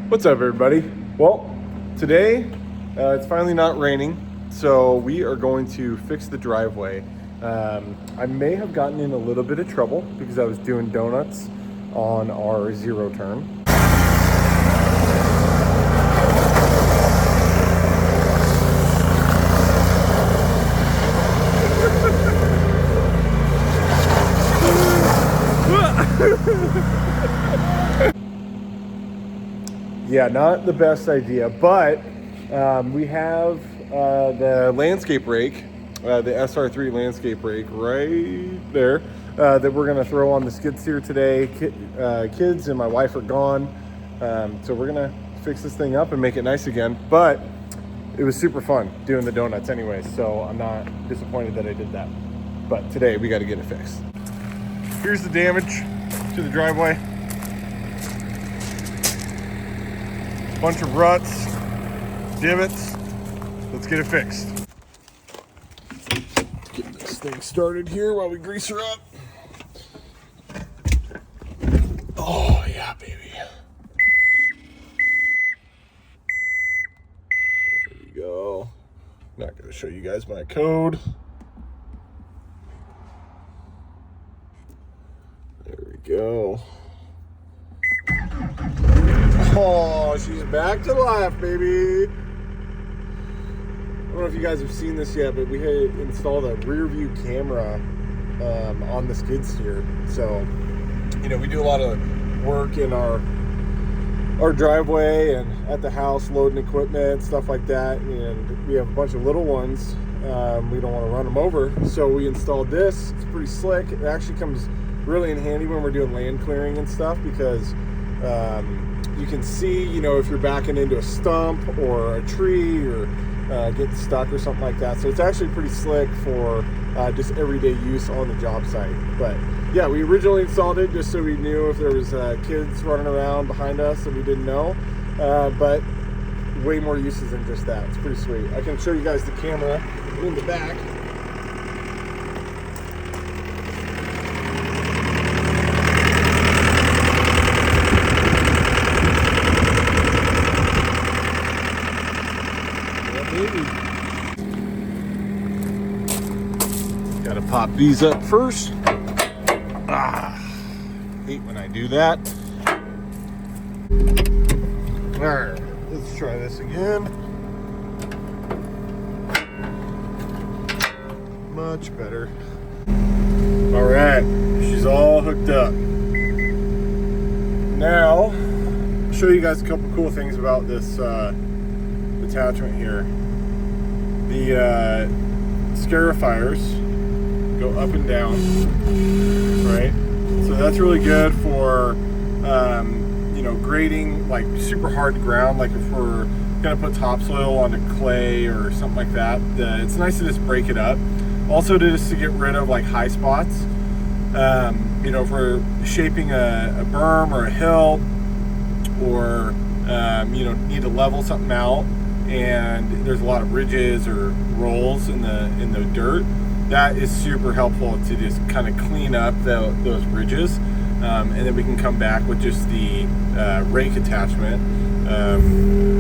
What's up, everybody? Well, today it's finally not raining, so we are going to fix the driveway. I may have gotten in a little bit of trouble because I was doing donuts on our zero turn. Yeah, not the best idea, but we have the landscape rake, the SR3 landscape rake right there that we're going to throw on the skid steer today. Kids and my wife are gone, so we're going to fix this thing up and make it nice again. But it was super fun doing the donuts anyway, so I'm not disappointed that I did that. But today we got to get it fixed. Here's the damage to the driveway. Bunch of ruts, divots. Let's get it fixed. Get this thing started here while we grease her up. Oh yeah, baby. There we go. Not gonna show you guys my code. There we go. Oh, she's back to life, baby. I don't know if you guys have seen this yet, but we had installed a rear view camera on the skid steer. So, you know, we do a lot of work in our driveway and at the house, loading equipment, stuff like that. And we have a bunch of little ones. We don't want to run them over. So we installed this. It's pretty slick. It actually comes really in handy when we're doing land clearing and stuff because you can see, you know, if you're backing into a stump or a tree or getting stuck or something like that. So it's actually pretty slick for just everyday use on the job site. But yeah, we originally installed it just so we knew if there was kids running around behind us that we didn't know. But way more uses than just that. It's pretty sweet. I can show you guys the camera in the back. Gotta pop these up first. Hate when I do that. Alright, let's try this again. Much better. Alright, she's all hooked up. Now, I'll show you guys a couple cool things about this attachment here. The scarifiers go up and down, right? So that's really good for, you know, grading like super hard ground, like if we're gonna put topsoil onto clay or something like that. It's nice to just break it up. Also just to get rid of like high spots. You know, if we're shaping a berm or a hill or, you know, need to level something out and there's a lot of ridges or rolls in the dirt, that is super helpful to just kind of clean up those ridges, and then we can come back with just the rake attachment,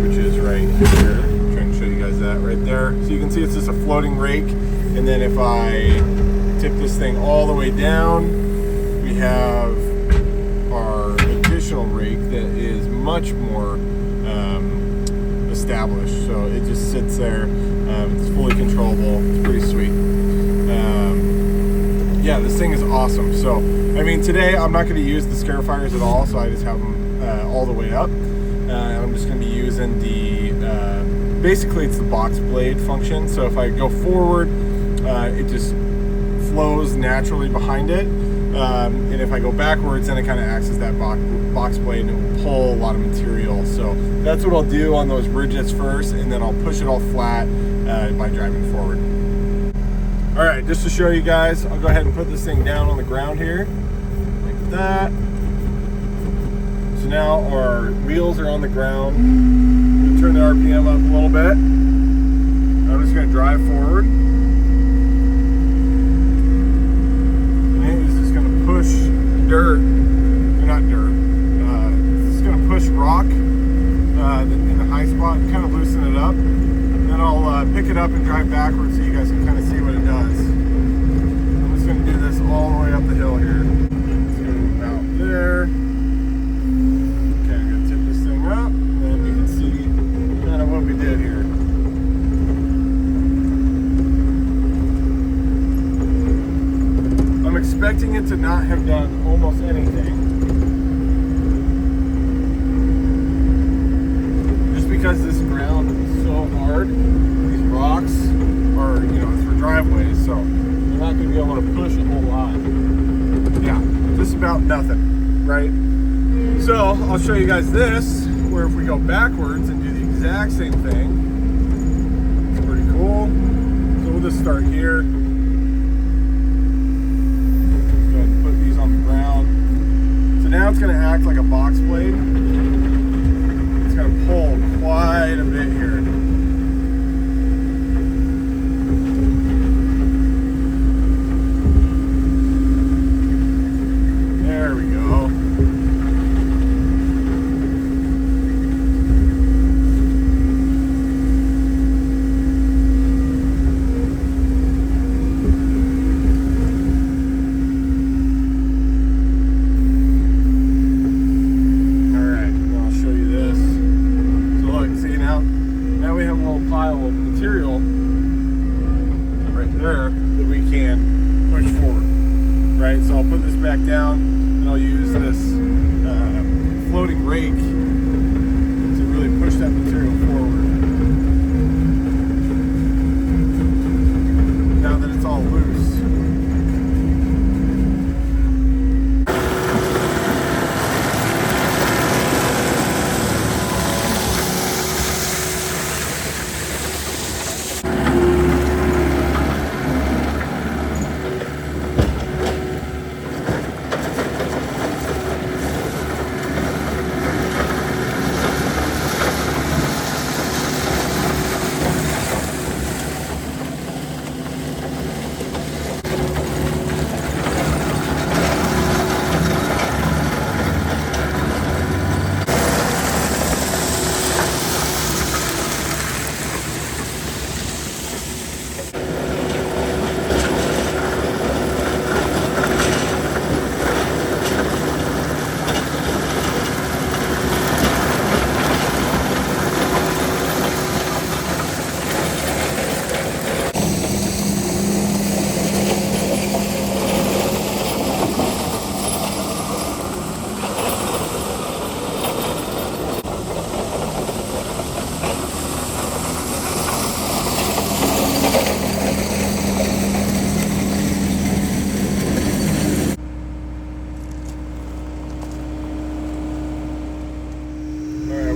which is right here. I'm trying to show you guys that right there. So you can see it's just a floating rake, and then if I tip this thing all the way down, we have our additional rake that is much more established. So it just sits there. It's fully controllable. It's pretty sweet. Yeah, this thing is awesome. So, I mean, today I'm not going to use the scarifiers at all, so I just have them all the way up. I'm just going to be using the, basically it's the box blade function. So if I go forward, it just flows naturally behind it. And if I go backwards, then it kind of acts as that box blade and it will pull a lot of material. So that's what I'll do on those ridges first, and then I'll push it all flat by driving forward. All right, just to show you guys, I'll go ahead and put this thing down on the ground here, like that. So now our wheels are on the ground. I'm gonna turn the RPM up a little bit. I'm just gonna drive forward. And it's just gonna push dirt, or not dirt, it's just gonna push rock in the high spot, kind of loosen it up. Then I'll pick it up and drive backwards so you guys can kind of see what it does. I'm just going to do this all the way up the hill here. Let's go about there. Okay, I'm going to tip this thing up, and then you can see kind of what we did here. I'm expecting it to not have done almost anything. Because this ground is so hard, these rocks are, it's for driveways, so you're not going to be able to push a whole lot. Yeah, just about nothing, right? So I'll show you guys this, where if we go backwards and do the exact same thing, it's pretty cool. So we'll just start here. Go ahead and put these on the ground. So now it's going to act like a box blade. Going to pull quite a bit here. There we go. Now we have a little pile of material right there that we can push forward, right? So I'll put this back down and I'll use this floating rake to really push that material forward. Now that it's all loose.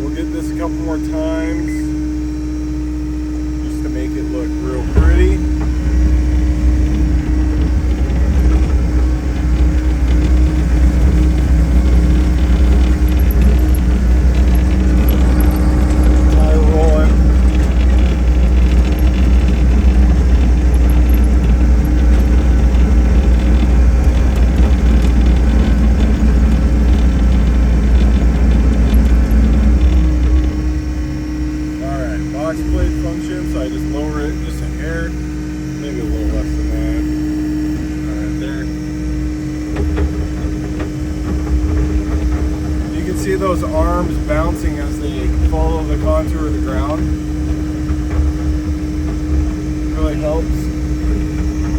We'll get this a couple more times just to make it look real pretty. Blade function, so I just lower it just a hair, maybe a little less than that. Alright, there. You can see those arms bouncing as they follow the contour of the ground. It really helps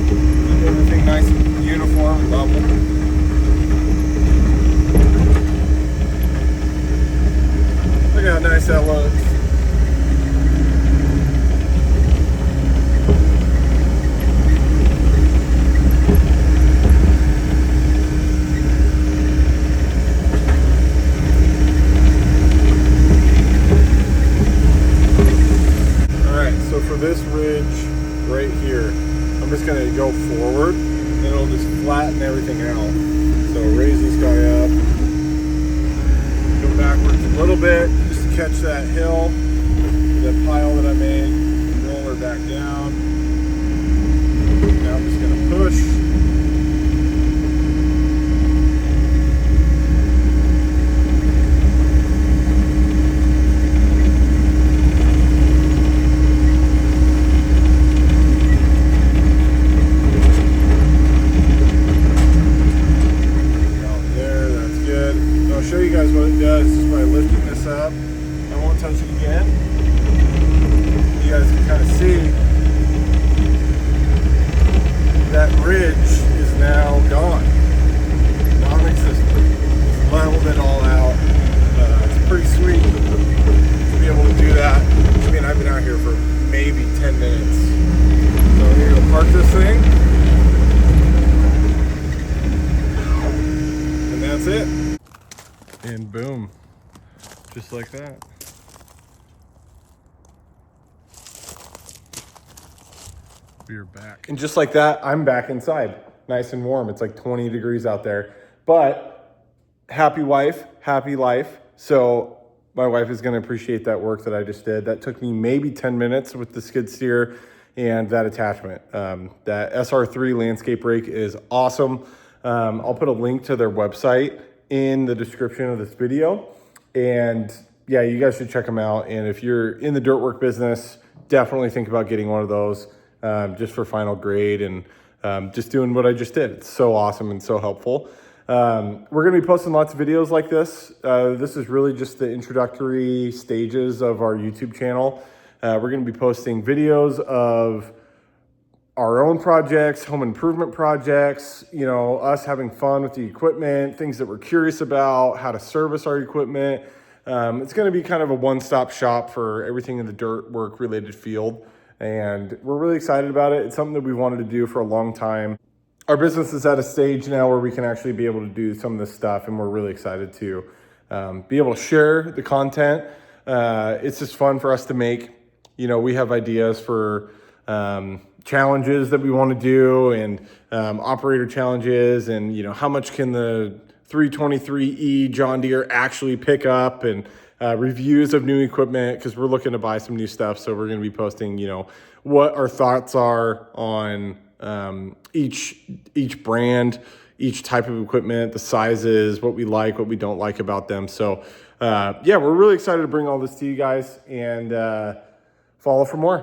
keep everything nice and uniform and level. Look how nice that looks. So for this ridge right here, I'm just going to go forward and it'll just flatten everything out. So raise this guy up, go backwards a little bit just to catch that hill, that pile that I made, roll her back down. Now I'm just going to push. up. I won't touch it again. You guys can kind of see that ridge is now gone, non-existent. Leveled it all out. It's pretty sweet to be able to do that. I mean, I've been out here for maybe 10 minutes. So I'm gonna go park this thing. And that's it. And boom, just like that. We are back. And just like that, I'm back inside, nice and warm. It's like 20 degrees out there, but happy wife, happy life. So my wife is going to appreciate that work that I just did. That took me maybe 10 minutes with the skid steer and that attachment. That SR3 landscape rake is awesome. I'll put a link to their website in the description of this video. And yeah, you guys should check them out. And if you're in the dirt work business, definitely think about getting one of those. Just for final grade and just doing what I just did. It's so awesome and so helpful. We're going to be posting lots of videos like this. This is really just the introductory stages of our YouTube channel. We're going to be posting videos of our own projects, home improvement projects, you know, us having fun with the equipment, things that we're curious about, how to service our equipment. It's going to be kind of a one-stop shop for everything in the dirt work related field. And we're really excited about it. It's something that we wanted to do for a long time. Our business is at a stage now where we can actually be able to do some of this stuff, and we're really excited to be able to share the content. It's just fun for us to make. You know, we have ideas for challenges that we want to do, and operator challenges, and you know, how much can the 323E John Deere actually pick up, and reviews of new equipment, because we're looking to buy some new stuff. So we're going to be posting, you know, what our thoughts are on each brand, each type of equipment, the sizes, what we like, what we don't like about them. So yeah, we're really excited to bring all this to you guys, and follow for more.